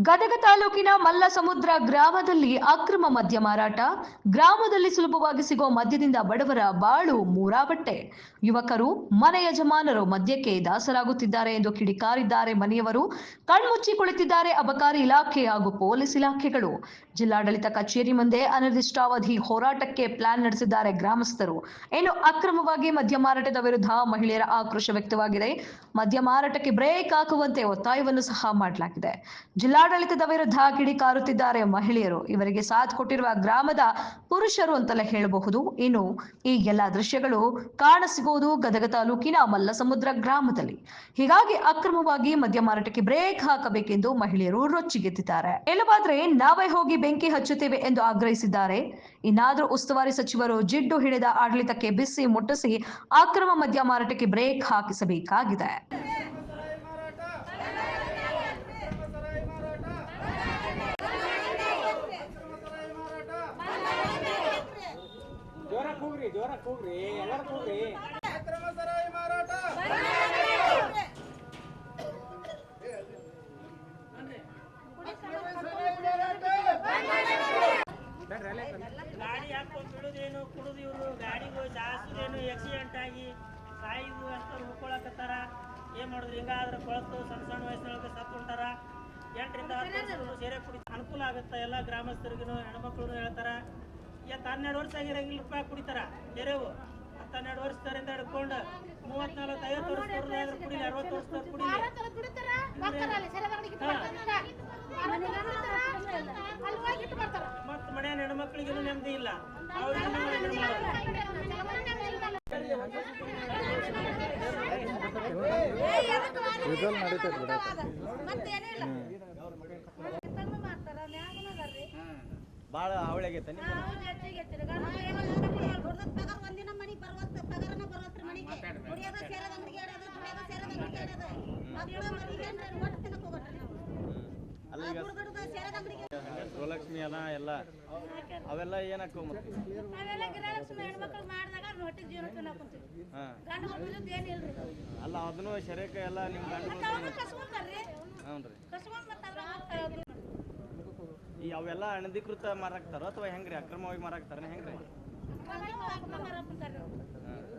ಗದಗ ತಾಲೂಕಿನ ಮಲ್ಲಸಮುದ್ರ ಗ್ರಾಮದಲ್ಲಿ ಅಕ್ರಮ ಮದ್ಯ ಮಾರಾಟ. ಗ್ರಾಮದಲ್ಲಿ ಸುಲಭವಾಗಿ ಸಿಗೋ ಮದ್ಯದಿಂದ ಬಡವರ ಬಾಳು ಮೂರಾಬಟ್ಟೆ. ಯುವಕರು, ಮನೆ ಯಜಮಾನರು ಮದ್ಯಕ್ಕೆ ದಾಸರಾಗುತ್ತಿದ್ದಾರೆ ಎಂದು ಕಿಡಿಕಾರಿದ್ದಾರೆ ಮನೆಯವರು. ಕಣ್ಮುಚ್ಚಿ ಕುಳಿತಿದ್ದಾರೆ ಅಬಕಾರಿ ಇಲಾಖೆ ಹಾಗೂ ಪೊಲೀಸ್ ಇಲಾಖೆಗಳು. ಜಿಲ್ಲಾಡಳಿತ ಕಚೇರಿ ಮುಂದೆ ಅನಿರ್ದಿಷ್ಟಾವಧಿ ಹೋರಾಟಕ್ಕೆ ಪ್ಲಾನ್ ನಡೆಸಿದ್ದಾರೆ ಗ್ರಾಮಸ್ಥರು. ಇನ್ನು ಅಕ್ರಮವಾಗಿ ಮದ್ಯ ಮಾರಾಟದ ವಿರುದ್ಧ ಮಹಿಳೆಯರ ಆಕ್ರೋಶ ವ್ಯಕ್ತವಾಗಿದೆ. ಮದ್ಯ ಮಾರಾಟಕ್ಕೆ ಬ್ರೇಕ್ ಹಾಕುವಂತೆ ಒತ್ತಾಯವನ್ನು ಸಹ ಮಾಡಲಾಗಿದೆ. ಜಿಲ್ಲಾಡಳಿತದ ವಿರುದ್ಧ ಕಿಡಿಕಾರುತ್ತಿದ್ದಾರೆ ಮಹಿಳೆಯರು. ಇವರಿಗೆ ಸಾಥ್ ಕೊಟ್ಟಿರುವ ಗ್ರಾಮದ ಪುರುಷರು ಅಂತಲೇ ಹೇಳಬಹುದು. ಇನ್ನು ಈ ಎಲ್ಲ ದೃಶ್ಯಗಳು ಕಾಣಸಿಗುವುದು ಗದಗ ತಾಲೂಕಿನ ಮಲ್ಲಸಮುದ್ರ ಗ್ರಾಮದಲ್ಲಿ. ಹೀಗಾಗಿ ಅಕ್ರಮವಾಗಿ ಮದ್ಯ ಮಾರಾಟಕ್ಕೆ ಬ್ರೇಕ್ ಹಾಕಬೇಕೆಂದು ಮಹಿಳೆಯರು ರೊಚ್ಚಿಗೆದ್ದಿದ್ದಾರೆ. ಇಲ್ಲವಾದ್ರೆ ನಾವೇ ಹೋಗಿ ಬೆಂಕಿ ಹಚ್ಚುತ್ತೇವೆ ಎಂದು ಆಗ್ರಹಿಸಿದ್ದಾರೆ. ಇನ್ನಾದರೂ ಉಸ್ತುವಾರಿ ಸಚಿವರು ಜಿಡ್ಡು ಹಿಡಿದ ಆಡಳಿತಕ್ಕೆ ಬಿಸಿ ಮುಟ್ಟಿಸಿ ಅಕ್ರಮ ಮದ್ಯ ಮಾರಾಟಕ್ಕೆ ಬ್ರೇಕ್ ಹಾಕಿಸಬೇಕಾಗಿದೆ. ಜೋರಾಗಿ ಕೂಗ್ರಿ ಎಲ್ಲರೂ ಕೂಗ್ರಿ. ಅಕ್ರಮ ಸರಾಯಿ ಮಾರಾಟ ಗಾಡಿ ಹಾಕೊಂಡು ಬಿಡುದೇನು, ಕುಡುದು ಇವರು ಗಾಡಿಗೂ ಜಾಸ್ತಿದೇನು ಆಕ್ಸಿಡೆಂಟ್ ಆಗಿ ಸಾಯಿದು ಅಂತ ಉಳ್ಕೊಳಕತ್ತಾರ. ಏನ್ ಮಾಡುದು, ಹಿಂಗಾದ್ರೆ ಕೊಳತು ಸಣ್ಣ ಸಣ್ಣ ವಯಸ್ಸಿನೊಳಗೆ ಸತ್ತು ಹೊಂಟಾರ. 8 ರಿಂದ 10 ವರ್ಷ ಸೇರೆ ಕುಡಿ ಅನುಕೂಲ ಆಗುತ್ತೆ. ಎಲ್ಲ ಗ್ರಾಮಸ್ಥರಿಗೂ ಹೆಣ್ಮಕ್ಳು ಹೇಳ್ತಾರ. 12 ವರ್ಷ ಆಗಿರಂಗಿಲ್ಲ ರೂಪಾಯಿ ಕುಡಿತಾರ. ಬೇರೆವು 12 ವರ್ಷದಿಂದ ಹಿಡ್ಕೊಂಡು 30, 40, 50 ವರ್ಷದವ್ರು ಕುಡಿಲಿ, 60 ವರ್ಷದವ್ರು ಕುಡಿಲಿ. ಮತ್ತ ಮನೆಯ ಹೆಣ್ಮಕ್ಳಿಗೂ ನೆಮ್ಮದಿ ಇಲ್ಲ. ಬಾಳ ಅವಳಿಗೈತೆ ಒಂದಿನ ಮನಿಗೆ ಬರುವತ್ತ ಪಗಾರನ ಬರುವತ್ರ ಮನಿಗೆ ಕುಡಿಯೋದ ಸೇರದ ಅಂಗಡಿಗೆ ಆಡೋದು, ಕುಡಿಯೋದ ಸೇರದ ಅಂಗಡಿಗೆ ಆಡೋದು. ಮಕ್ಕಳು ಮರಿಗೆ ಒಟ್ಟು ತಿನ್ನಕ್ ಹೋಗ್ರಿ. ಗೃಹಲಕ್ಷ್ಮಿ ಅದ ಎಲ್ಲ ಅವೆಲ್ಲ ಏನಕ್ಕ ಮತ್ತೆ ನಾವೆಲ್ಲ ಗೃಹಲಕ್ಷ್ಮಿ ಹೆಣ್ಮಕ್ಳು ಮಾಡಿದಾಗ ಹೊಟ್ಟಿಗೆ ಜೀವನ ತಿನ್ನಕೊಂತೀವಿ. ಗಂಡು ಮಕ್ಕಳು ಏನಿಲ್ರಿ. ಅಲ್ಲ ಅದನ್ನು ಶರೀರಕ್ಕೆ ಎಲ್ಲ ನಿಮ್ಮ ಗಂಡು ಕಸ್ಕೊಂತಾರ್ರಿ. ಹ್ಞೂ ರೀ. ಕಸ್ಕೊಂಡ್ ಮತ್ತೆ ಈ ಅವೆಲ್ಲ ಅನಧಿಕೃತ ಮಾರಾಕ್ತಾರ ಅಥವಾ ಹೆಂಗ್ರಿ? ಅಕ್ರಮವಾಗಿ ಮಾರಾಕ್ತಾರ ಹೆಂಗ್ರಿ?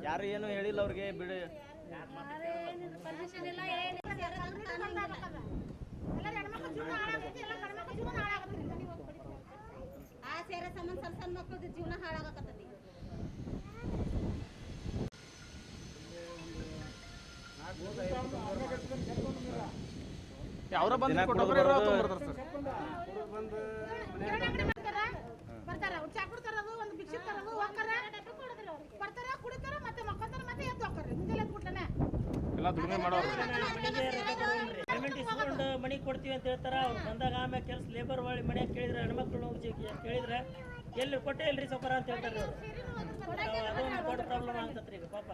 ಯಾರು ಏನು ಹೇಳಿಲ್ಲ ಅವ್ರಿಗೆ ಬಿಡಿ. ಆ ಸೇರೆ ಸಂಬಂಧ ಸಣ್ಣ ಸಣ್ಣ ಮಕ್ಕಳದ್ದು ಜೀವನ ಹಾಳಾಗಕತ್ತೈತಿ. ಅವರ ಬಂದು ಬರ್ತಾರ ಚಾ ಕುಡ್ತಾರದು, ಒಂದು ಭಿಕ್ಷೆ ತರದು, ಹೋಗ್ತಾರ, ಬರ್ತಾರ, ಕುಡಿತಾರ, ಮತ್ತೆ ಮಕ್ಕಂತಾರ, ಮತ್ತೆ ಎದ್ದು ಹೋಗ್ತಾರೆ. ಮುಂಜಾನೆ ಎದ್ಬಿಟ್ಟನೆ ಎಲ್ಲ ದುಡಿಮೆ ಮಾಡೋರು. ಪೇಮೆಂಟ್ ಇಸ್ಕೊಂಡು ಮನೆಗೆ ಕೊಡ್ತೀವಿ ಅಂತ ಹೇಳ್ತಾರ. ಅವ್ರು ಬಂದಾಗ ಆಮೇಲೆ ಕೆಲಸ ಲೇಬರ್ ಮಾಡಿ ಮನೆಯಾಗ ಕೇಳಿದ್ರೆ, ಹೆಣ್ಮಕ್ಳು ಕೇಳಿದ್ರೆ ಎಲ್ಲಿ ಕೊಟ್ಟೆ ಇಲ್ರಿ ಸೌಕರ ಅಂತ ಹೇಳ್ತಾರೆ ಅವರು. ಅದೊಂದು ದೊಡ್ಡ ಪ್ರಾಬ್ಲಮ್ ಆಗ್ತತ್ರಿ. ಈಗ ಪಾಪ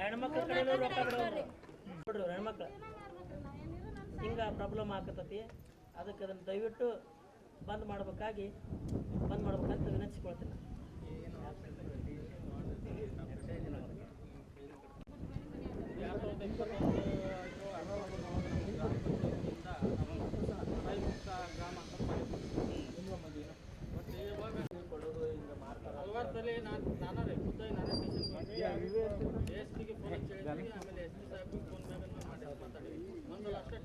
ಹೆಣ್ಮಕ್ಳ ಕಡೆ ರೊಕ್ಕ ಬಿಡೋರು ನೋಡ್ರಿ, ಹೆಣ್ಮಕ್ಳು ಹಿಂಗ ಪ್ರಾಬ್ಲಮ್ ಆಗತತಿ. ಅದಕ್ಕೆ ಅದನ್ನು ದಯವಿಟ್ಟು ಬಂದ್ ಮಾಡ್ಬೇಕಂತ ವಿನಂತಿಸ್ಕೊಳ್ತೀನಿ. ಆಮೇಲೆ SP ಸಾಹೇಬ್ಗೆ ಫೋನ್ ಮ್ಯಾಗ ಮಾತಾಡಿ ಬಂದಲ್ಲ ಅಷ್ಟೇ.